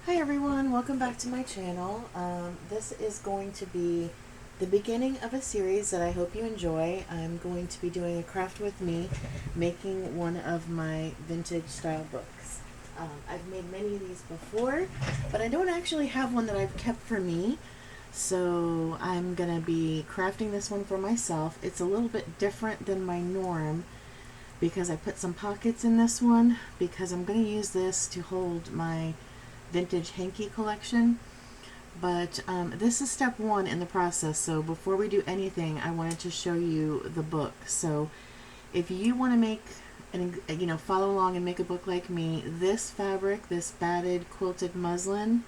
Hi everyone, welcome back to my channel. This is going to be the beginning of a series that I hope you enjoy. I'm going to be doing a craft with me, making one of my vintage style books. I've made many of these before, but I don't actually have one that I've kept for me. So I'm going to be crafting this one for myself. It's a little bit different than my norm because I put some pockets in this one because I'm going to use this to hold my vintage hanky collection. But this is step one in the process, so before we do anything I wanted to show you the book. So if you want to make follow along and make a book like me, this fabric, this batted quilted muslin,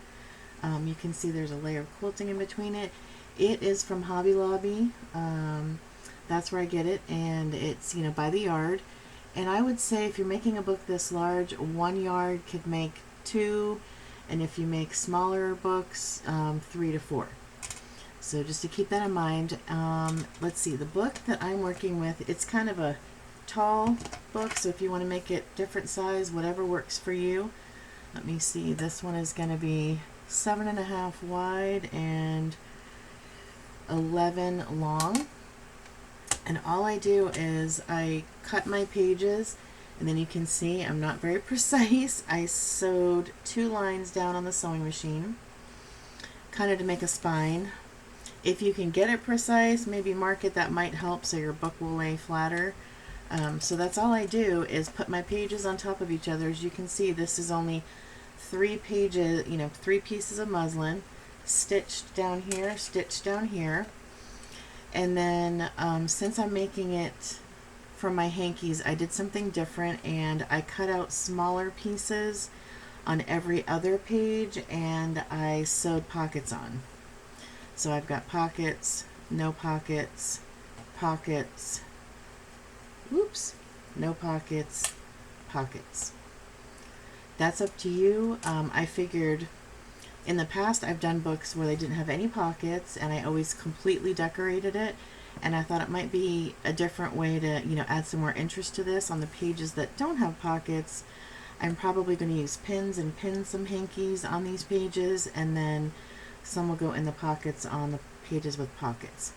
you can see there's a layer of quilting in between it. It is from Hobby Lobby. That's where I get it, and it's by the yard. And I would say if you're making a book this large, 1 yard could make 2, and if you make smaller books, 3 to 4. So just to keep that in mind. Let's see, the book that I'm working with, it's kind of a tall book, so if you want to make it different size, whatever works for you. Let me see, this one is going to be 7.5 wide and 11 long. And all I do is I cut my pages, and then you can see I'm not very precise. I sewed 2 lines down on the sewing machine, kind of to make a spine. If you can get it precise, maybe mark it, that might help so your book will lay flatter. So that's all I do is put my pages on top of each other. As you can see, this is only 3 pages, 3 pieces of muslin, stitched down here, stitched down here. And then since I'm making it for my hankies, I did something different, and I cut out smaller pieces on every other page and I sewed pockets on. So I've got pockets, no pockets, pockets, whoops, no pockets, pockets. That's up to you. I figured in the past I've done books where they didn't have any pockets and I always completely decorated it, and I thought it might be a different way to add some more interest to this. On the pages that don't have pockets, I'm probably going to use pins and pin some hankies on these pages, and then some will go in the pockets on the pages with pockets.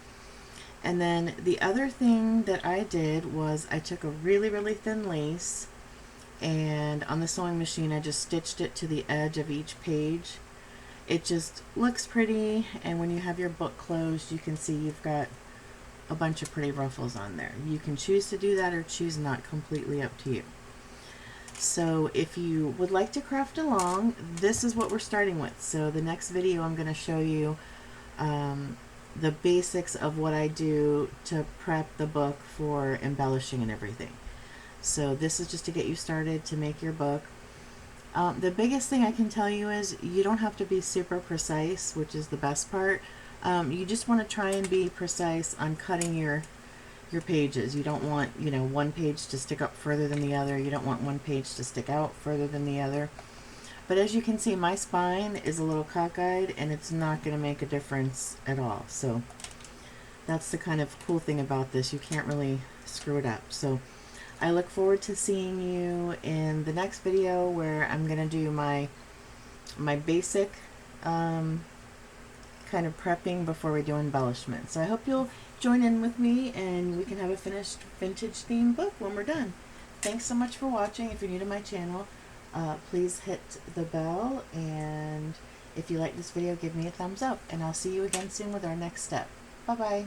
And then the other thing that I did was I took a really thin lace, and on the sewing machine I just stitched it to the edge of each page. It just looks pretty, and when you have your book closed, you can see you've got a bunch of pretty ruffles on there. You can choose to do that or choose not, completely up to you. So if you would like to craft along, this is what we're starting with. So the next video I'm going to show you the basics of what I do to prep the book for embellishing and everything. So this is just to get you started to make your book. The biggest thing I can tell you is you don't have to be super precise, which is the best part. You just want to try and be precise on cutting your pages. You don't want one page to stick up further than the other. You don't want one page to stick out further than the other. But as you can see, my spine is a little cockeyed, and it's not going to make a difference at all. So that's the kind of cool thing about this. You can't really screw it up. So I look forward to seeing you in the next video, where I'm going to do my basic kind of prepping before we do embellishment. So I hope you'll join in with me and we can have a finished vintage themed book when we're done. Thanks so much for watching. If you're new to my channel, please hit the bell, and if you like this video, give me a thumbs up, and I'll see you again soon with our next step. Bye bye.